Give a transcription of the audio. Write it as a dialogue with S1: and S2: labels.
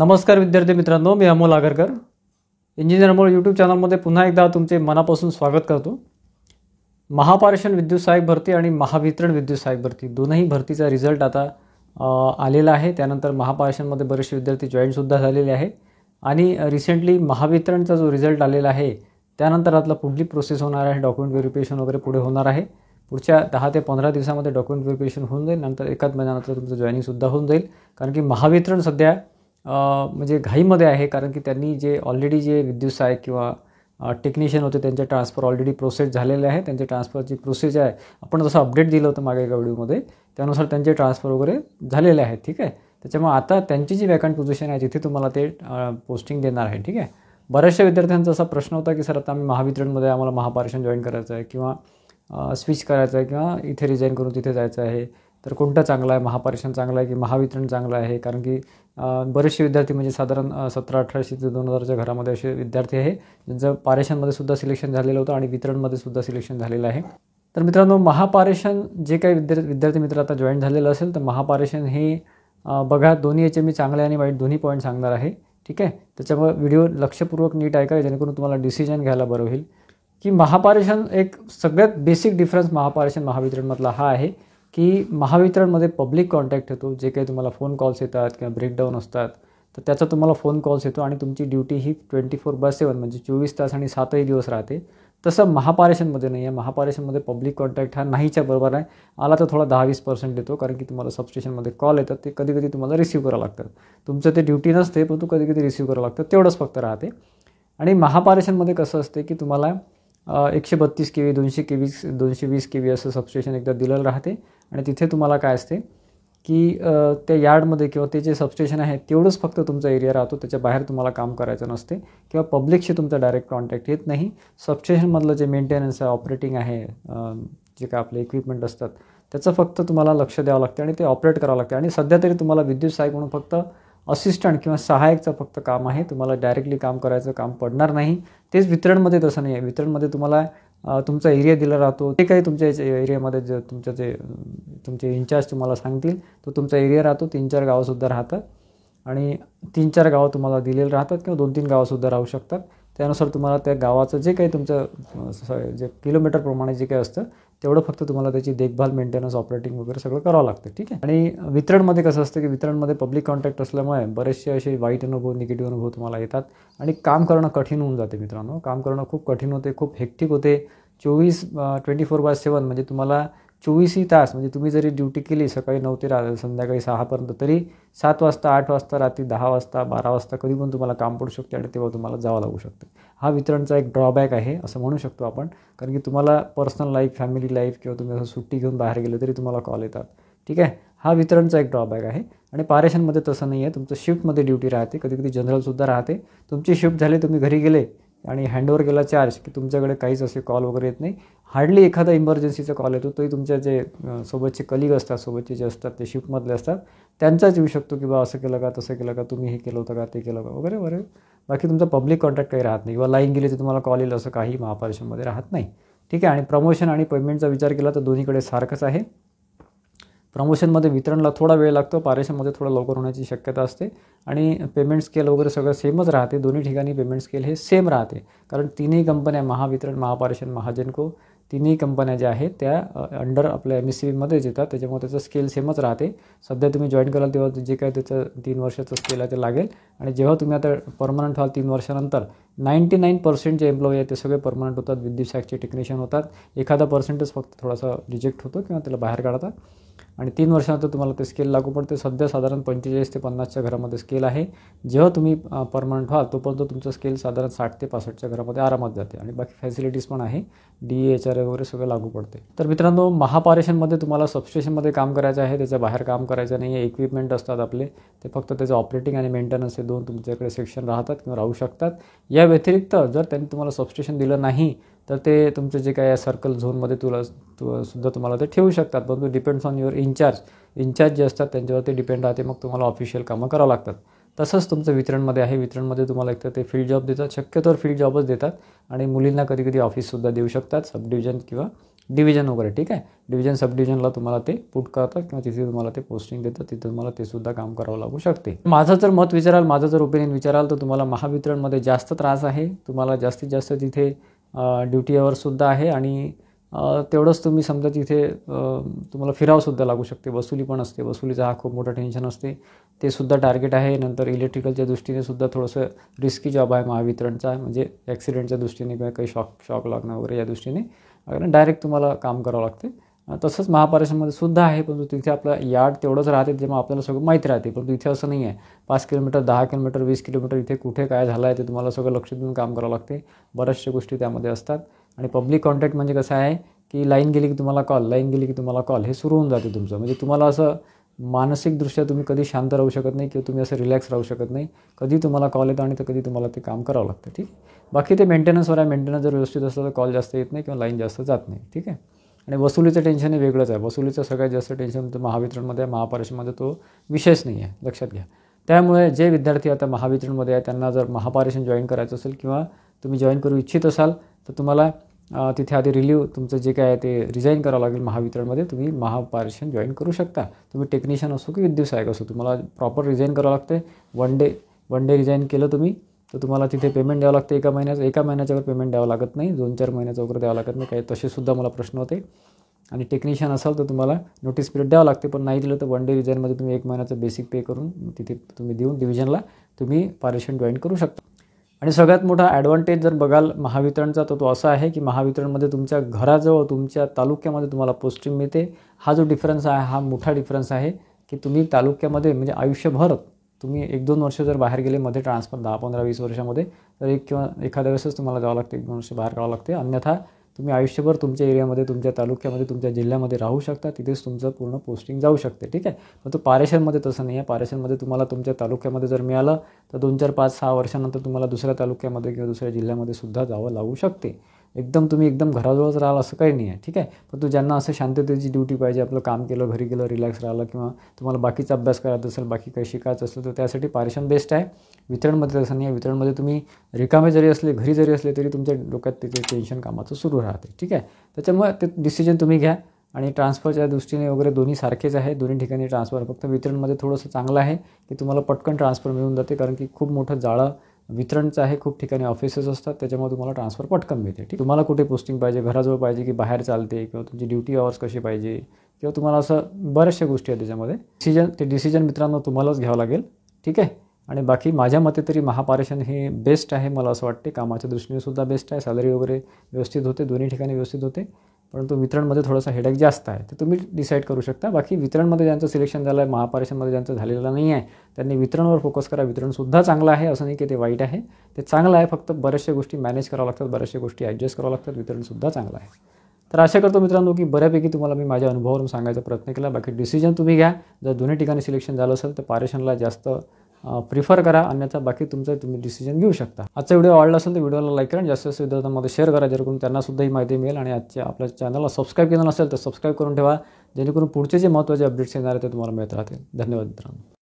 S1: नमस्कार विद्यार्थी मित्रांनो, मी अमोल आगरकर इंजिनियर अमोल यूट्यूब चॅनलमध्ये पुन्हा एकदा तुमचे मनापासून स्वागत करतो। महापारेषण विद्युत सहाय्यक भरती आणि महावितरण विद्युत सहाय्यक भरती दोनही भरतीचा रिझल्ट आता आलेला आहे। त्यानंतर महापारेषणमध्ये बरेचसे विद्यार्थी जॉईन सुद्धा झालेले आहे आणि रिसेंटली महावितरणचा जो रिझल्ट आलेला आहे त्यानंतर आपला पुढली प्रोसेस होणार आहे, डॉक्युमेंट व्हेरिफिकेशन वगैरे पुढे होणार आहे। पुढच्या 10 ते 15 दिवसांमध्ये डॉक्युमेंट व्हेरिफिकेशन होऊन जाईल, नंतर एकाच महिन्यानंतर तुमचं जॉईनिंग सुद्धा होऊन जाईल। कारण की महावितरण सध्या म्हणजे घाईमध्ये आहे, कारण की त्यांनी जे ऑलरेडी जे विद्युत सहाय्यक किंवा टेक्निशियन होते त्यांचे ट्रान्सफर ऑलरेडी प्रोसेस झालेले आहे। त्यांचे ट्रान्सफरची प्रोसेस आहे, आपण जसं अपडेट दिलं होतं मागे एका व्हिडिओमध्ये त्यानुसार त्यांचे ट्रान्सफर वगैरे झालेले आहेत। ठीक आहे, त्याच्यामुळे आता त्यांची जी वॅकंट पोझिशन आहे तिथे तुम्हाला ते पोस्टिंग देणार आहे। ठीक आहे, बऱ्याचशा विद्यार्थ्यांचा असा प्रश्न होता की सर आता आम्ही महावितरणमध्ये आम्हाला महापारेषण जॉईन करायचं आहे किंवा स्विच करायचं आहे किंवा इथे रिझाईन करून तिथे जायचं आहे, तर कोणतं चांगलं आहे, महापारेषण चांगलं आहे की महावितरण चांगलं आहे? कारण की बरेचसे विद्यार्थी म्हणजे साधारण 1700-1800 ते 2000च्या घरामध्ये असे विद्यार्थी आहे ज्यांचं पारेषणमध्ये सुद्धा सिलेक्शन झालेलं होतं आणि वितरणमध्ये सुद्धा सिलेक्शन झालेलं आहे। तर मित्रांनो, महापारेषण जे काही विद्यार्थी मित्र आता जॉईन झालेलं असेल तर महापारेषण हे बघा, दोन्ही याचे मी चांगले आणि वाईट दोन्ही पॉईंट सांगणार आहे। ठीक आहे, त्याच्यामुळे व्हिडिओ लक्षपूर्वक नीट ऐका जेणेकरून तुम्हाला डिसिजन घ्यायला बरं होईल। की महापारेषण एक सगळ्यात बेसिक डिफरन्स महापारेषण महावितरणमधला हा आहे की महावितरणमध्ये पब्लिक कॉन्टॅक्ट येतो, जे काही तुम्हाला फोन कॉल्स येतात किंवा ब्रेकडाऊन असतात तर त्याचा तुम्हाला फोन कॉल्स येतो आणि तुमची ड्युटी ही 24/7 म्हणजे 24 तास आणि 7ही दिवस राहते। तसं महापारेषणमध्ये नाही आहे। महापारेषणमध्ये पब्लिक कॉन्टॅक्ट हा नाहीच्या बरोबर आहे, आला तर थोडा 10-20% येतो, कारण की तुम्हाला सबस्टेशनमध्ये कॉल येतात ते कधी कधी तुम्हाला रिसीव्ह करावं लागतात। तुमचं ते ड्युटी नसते पण कधी कधी रिसीव्ह करावं लागतं, तेवढंच फक्त राहते। आणि महापारेषणमध्ये कसं असते की तुम्हाला 132 kV 200 kV 220 kV असं सबस्टेशन एकदा दिलेलं राहते आणि तिथे तुम्हाला काय असते की त्या यार्डमध्ये किंवा ते जे सबस्टेशन आहे तेवढंच फक्त तुमचा एरिया राहतो, त्याच्या बाहेर तुम्हाला काम करायचं नसते किंवा पब्लिकशी तुमचा डायरेक्ट कॉन्टॅक्ट येत नाही। सबस्टेशनमधलं जे मेंटेनन्स आहे, ऑपरेटिंग आहे, जे काय आपले इक्विपमेंट असतात त्याचं फक्त तुम्हाला लक्ष द्यावं लागते आणि ते ऑपरेट करावं लागते। आणि सध्या तरी तुम्हाला विद्युत सहाय्यक म्हणून फक्त असिस्टंट किंवा सहाय्यकचं फक्त काम आहे, तुम्हाला डायरेक्टली काम करायचं काम पडणार नाही। तेच वितरणमध्ये तसं नाही आहे। वितरणमध्ये तुम्हाला तुमचा एरिया दिला राहतो, ते काही तुमच्या एरियामध्ये जे तुमचे इंचार्ज तुम्हाला सांगतील तो तुमचा एरिया राहतो। 3-4 गावंसुद्धा राहतात आणि 3-4 गावं तुम्हाला दिलेले राहतात किंवा 2-3 गावंसुद्धा राहू शकतात। त्यानुसार तुम्हाला त्या गावाचं जे काही तुमचं जे किलोमीटरप्रमाणे जे काही असतं तेवढं फक्त तुम्हाला त्याची देखभाल, मेंटेनन्स, ऑपरेटिंग वगैरे सगळं करावं लागतं। ठीक आहे, आणि वितरणमध्ये कसं असतं की वितरणमध्ये पब्लिक कॉन्टॅक्ट असल्यामुळे बरेचसे असे वाईट अनुभव, निगेटिव्ह अनुभव तुम्हाला येतात आणि काम करणं कठीण होऊन जाते। मित्रांनो, काम करणं खूप कठीण होते, खूप हेक्टिक होते। 24/7 म्हणजे तुम्हाला 24ही तास म्हणजे तुम्ही जरी ड्युटी केली सकाळी 9 ते संध्याकाळी 6 पर्यंत तरी 7 वाजता, 8 वाजता, रात्री 10 वाजता, 12 वाजता कधी पण तुम्हाला काम पडू शकते आणि तेव्हा तुम्हाला जावं लागू शकते। हा वितरणचा एक ड्रॉबॅक आहे असं म्हणू शकतो आपण, कारण की तुम्हाला पर्सनल लाईफ, फॅमिली लाईफ किंवा तुम्ही असं सुट्टी घेऊन बाहेर गेले तरी तुम्हाला कॉल येतात। ठीक आहे, हा वितरणचा एक ड्रॉबॅक आहे। आणि पारेषणमध्ये तसं नाही आहे, तुमचं शिफ्टमध्ये ड्युटी राहते, कधी कधी जनरलसुद्धा राहते। तुमची शिफ्ट झाली, तुम्ही घरी गेले आणि हँडओव्हर केला चार्ज की तुमच्याकडे काहीच असे कॉल वगैरे येत नाही। हार्डली एखादा इमर्जन्सीचा कॉल येतो, तोही तुमच्या जे सोबतचे कलिग असतात, सोबतचे जे असतात ते शिफ्टमधले असतात त्यांचाच येऊ शकतो की बा असं केलं का, तसं केलं का, तुम्ही हे केलं होतं का, ते केलं का वगैरे वगैरे। बाकी तुमचा पब्लिक कॉन्टॅक्ट काही राहत नाही किंवा लाईन गेली तर तुम्हाला कॉल येईल असं काही महापारेषणमध्ये राहत नाही। ठीक आहे, आणि प्रमोशन आणि पेमेंटचा विचार केला तर दोन्हीकडे सारखंच आहे। प्रमोशनमध्ये वितरणला थोडा वेळ लागतो, पारेषणमध्ये थोडं लवकर होण्याची शक्यता असते आणि पेमेंट स्केल वगैरे सगळं सेमच राहते। दोन्ही ठिकाणी पेमेंट स्केल हे सेम राहते, कारण तिन्ही कंपन्या महावितरण, महापारेषण, महाजेनको तिन्ही कंपन्या ज्या आहेत त्या अंडर आपल्या MSCBमध्येच येतात, त्याच्यामुळे त्याचं स्केल सेमच राहते। सध्या तुम्ही जॉईन कराल तेव्हा जे काय त्याचं 3 वर्षाचं स्केल आहे ते लागेल आणि जेव्हा तुम्ही आता परमनंट व्हाल 3 वर्षानंतर 99% जे एम्प्लॉई आहेत ते सगळे परमनंट होतात, विद्युत सहाय्यकचे टेक्निशियन होतात। एखादा पर्सेंटेज फक्त थोडासा रिजेक्ट होतो किंवा त्याला बाहेर काढतात आणि 3 वर्षानंतर तुम्हाला ते स्केल लागू पडते। सध्या साधारण 45 ते 50च्या घरामध्ये स्केल आहे। जेव्हा तुम्ही परमनंट व्हाल तोपर्यंत तुमचं स्केल साधारण 60 ते 65च्या घरामध्ये आरामात जाते आणि बाकी फॅसिलिटीज पण आहे, DA, HRA वगैरे सगळं लागू पडते। तर मित्रांनो, महापारेषणमध्ये तुम्हाला सबस्टेशनमध्ये काम करायचं आहे, त्याच्या बाहेर काम करायचं नाही आहे। इक्विपमेंट असतात आपले, ते फक्त त्याचं ऑपरेटिंग आणि मेंटेनन्स हे 2 तुमच्याकडे सेक्शन राहतात किंवा राहू शकतात। या व्यतिरिक्त जर त्यांनी तुम्हाला सबस्टेशन दिलं नाही तर ते तुमचं जे काय सर्कल झोनमध्ये सुद्धा तुम्हाला ते ठेवू शकतात, परंतु डिपेंड्स ऑन युअर इंचार्ज जे असतात त्यांच्यावरती डिपेंड राहते, मग तुम्हाला ऑफिशियल कामं करावं लागतात। तसंच तुमचं वितरणमध्ये आहे। वितरणमध्ये तुम्हाला एकतर ते फील्ड जॉब देतात, शक्यतोवर फील्ड जॉबच देतात आणि मुलींना कधी कधी ऑफिससुद्धा देऊ शकतात, सब डिव्हिजन किंवा डिव्हिजन वगैरे, ठीक आहे. डिव्हिजन सब डिव्हिजनला तुम्हाला ते पुट करतात किंवा तिथे तुम्हाला ते पोस्टिंग देतात, तिथे तुम्हाला ते सुद्धा काम करावं लागू शकते. माझं जर मत विचाराल, माझं जर ओपिनियन विचाराल तर तुम्हाला महावितरणमध्ये जास्त त्रास आहे. तुम्हाला जास्तीत जास्त तिथे ड्युटी अवर्ससुद्धा आहे आणि तेवढंच तुम्ही समजा तिथे तुम्हाला फिरावंसुद्धा लागू शकते. वसुली पण असते, वसुलीचा हा खूप मोठा टेन्शन असते, ते सुद्धा टार्गेट आहे. नंतर इलेक्ट्रिकलच्या दृष्टीने सुद्धा थोडंसं रिस्की जॉब आहे महावितरणचा, म्हणजे ॲक्सिडेंटच्या दृष्टीने किंवा काही शॉक लागणं वगैरे या दृष्टीने डायरेक्ट तुम्हाला काम करावं लागते. तसंच महापारेषणमध्ये सुद्धा आहे, परंतु तिथे आपलं यार्ड तेवढंच राहते जेव्हा आपल्याला सगळं माहीत राहते. परंतु इथे असं नाही आहे. 5 किलोमीटर, 10 किलोमीटर, 20 किलोमीटर इथे कुठे काय झालं आहे ते तुम्हाला सगळं लक्ष देऊन काम करावं लागते. बऱ्याचशा गोष्टी त्यामध्ये असतात. आणि पब्लिक कॉन्टॅक्ट म्हणजे कसं आहे की लाईन गेली की तुम्हाला कॉल, लाईन गेली की तुम्हाला कॉल, हे सुरू होऊन जाते तुमचं. म्हणजे तुम्हाला असं मानसिकदृष्ट्या तुम्ही कधी शांत राहू शकत नाही किंवा तुम्ही असं रिलॅक्स राहू शकत नाही. कधी तुम्हाला कॉल येतो आणि तर कधी तुम्हाला ते काम करावं लागतं, ठीक आहे. बाकी ते मेंटेनन्सवर आहे. मेंटेनन्स जर व्यवस्थित असलं तर कॉल जास्त येत नाही किंवा लाईन जास्त जात नाही, ठीक आहे. आणि वसुलीचं टेन्शन हे वेगळंच आहे. वसुलीचं सगळ्यात जास्त टेन्शन तर महावितरणमध्ये, महापारेषणमध्ये तो विषयच नाही आहे, लक्षात घ्या. त्यामुळे जे विद्यार्थी आता महावितरणमध्ये आहे त्यांना जर महापारेषण जॉईन करायचं असेल किंवा तुम्ही जॉईन करू इच्छित असाल तर तुम्हाला तिथे आधी रिलीव तुमचं जे काय आहे ते रिझाईन करावं लागेल महावितरणमध्ये. तुम्ही महापारेषण जॉईन करू शकता. तुम्ही टेक्निशियन असो की विद्युत सहाय्यक असो, तुम्हाला प्रॉपर रिझाईन करावं लागते. वन डे रिझाईन केलं तुम्ही तर तुम्हाला तिथे पेमेंट द्यावं लागते. एका महिन्याच्यावर पेमेंट द्यावं लागत नाही, 2-4 महिन्याचं वगैरे द्यावं लागत नाही. काही तसेसुद्धा मला प्रश्न होते. आणि टेक्निशियन असाल तर तुम्हाला नोटीस पिरियड द्यावं लागते. पण नाही दिलं तर वन डे रिझाईनमध्ये तुम्ही 1 महिन्याचं बेसिक पे करून तिथे तुम्ही देऊन डिव्हिजनला तुम्ही पारेषण जॉईन करू शकता. आणि सगळ्यात मोठा ॲडव्हान्टेज जर बघाल महावितरणचा तर तो असा आहे की महावितरणमध्ये तुमच्या घराजवळ, तुमच्या तालुक्यामध्ये तुम्हाला पोस्टिंग मिळते. हा जो डिफरन्स आहे हा मोठा डिफरन्स आहे की तुम्ही तालुक्यामध्ये म्हणजे आयुष्यभर तुम्ही 1-2 वर्ष जर बाहेर गेले मध्ये ट्रान्सफर 10, 15, 20 वर्षामध्ये तर किंवा एखाद्या वेळेसच तुम्हाला जावं लागते, 1-2 वर्ष बाहेर करावं लागते. अन्यथा तुम्ही आयुष्यभर तुमच्या एरियामध्ये, तुमच्या तालुक्यामध्ये, तुमच्या जिल्ह्यामध्ये राहू शकता. तिथेच तुमचं पूर्ण पोस्टिंग जाऊ शकते, ठीक आहे. परंतु पारेषणमध्ये तसं नाही आहे. पारेषणमध्ये तुम्हाला तुमच्या तालुक्यामध्ये जर मिळालं तर 2-4, 5-6 वर्षानंतर तुम्हाला दुसऱ्या तालुक्यामध्ये किंवा दुसऱ्या जिल्ह्यामध्ये सुद्धा जावं लागू शकते. तुम्ही एकदम घराजवळच राहाल असं काही नाही आहे, ठीक आहे. परंतु ज्यांना असं शांततेची ड्युटी पाहिजे, आपलं काम केलं, घरी गेलं, रिलॅक्स राहिलं किंवा तुम्हाला बाकीचा अभ्यास करायचा असेल, बाकी काही शिकायचं असेल तर त्यासाठी पारेषण बेस्ट आहे. वितरणमध्ये तसं नाही आहे. वितरणमध्ये तुम्ही रिकामे जरी असले, घरी जरी असले तरी तुमच्या डोक्यात तिथे टेन्शन कामाचं सुरू राहते, ठीक आहे. त्याच्यामुळे ते डिसिजन तुम्ही घ्या. आणि ट्रान्सफरच्या दृष्टीने वगैरे दोन्ही सारखेच आहे. दोन्ही ठिकाणी ट्रान्सफर, फक्त वितरणमध्ये थोडंसं चांगलं आहे की तुम्हाला पटकन ट्रान्सफर मिळून जाते, कारण की खूप मोठं जाळं वितरणचं आहे. खूप ठिकाणी ऑफिसेस असतात, त्याच्यामुळे तुम्हाला ट्रान्सफर पटकन मिळते, ठीक. तुम्हाला कुठे पोस्टिंग पाहिजे, घराजवळ पाहिजे की बाहेर चालते, किंवा तुमची ड्युटी आवर्स कशी पाहिजे, किंवा तुम्हाला असं बऱ्याचशा गोष्टी आहेत त्याच्यामध्ये. ते डिसिजन मित्रांनो तुम्हालाच घ्यावं लागेल, ठीक आहे. आणि बाकी माझ्या मते तरी महापारेषण हे बेस्ट आहे, मला असं वाटते. कामाच्या दृष्टीने सुद्धा बेस्ट आहे. सॅलरी वगैरे व्यवस्थित होते, दोन्ही ठिकाणी व्यवस्थित होते. परंतु वितरणमध्ये थोडासा हेडेक जास्त आहे, ते तुम्ही डिसाईड करू शकता. बाकी वितरणमध्ये ज्यांचं सिलेक्शन झालं आहे, महापारेषणमध्ये ज्यांचं झालेलं नाही आहे, त्यांनी वितरणवर फोकस करा. वितरणसुद्धा चांगलं आहे, असं नाही की ते वाईट आहे. ते चांगलं आहे, फक्त बऱ्याचशा गोष्टी मॅनेज करावं लागतात, बऱ्याचशा गोष्टी ॲडजस्ट करावं लागतात. वितरणसुद्धा चांगलं आहे. तर आशा करतो मित्रांनो की बऱ्यापैकी तुम्हाला मी माझ्या अनुभवावरून सांगायचा प्रयत्न केला. बाकी डिसिजन तुम्ही घ्या. जर दोन्ही ठिकाणी सिलेक्शन झालं असेल तर पारेषणला जास्त प्रिफर करा, अन्यथा बाकी तुमचं तुम्ही डिसिजन घेऊ शकता. आजचा व्हिडिओ आवडला असेल तर व्हिडिओला लाईक करा आणि जास्तीत जास्त विद्यार्थ्यांमध्ये शेअर करा, जेणेकरून त्यांनासुद्धा ही माहिती मिळेल. आणि आजच्या आपल्या चॅनलला सबस्क्राईब केलं नसेल तर सबस्क्राईब करून ठेवा, जेणेकरून पुढचे जे महत्त्वाचे अपडेट्स येणार आहेत ते तुम्हाला मिळत राहतील. धन्यवाद मित्रांनो.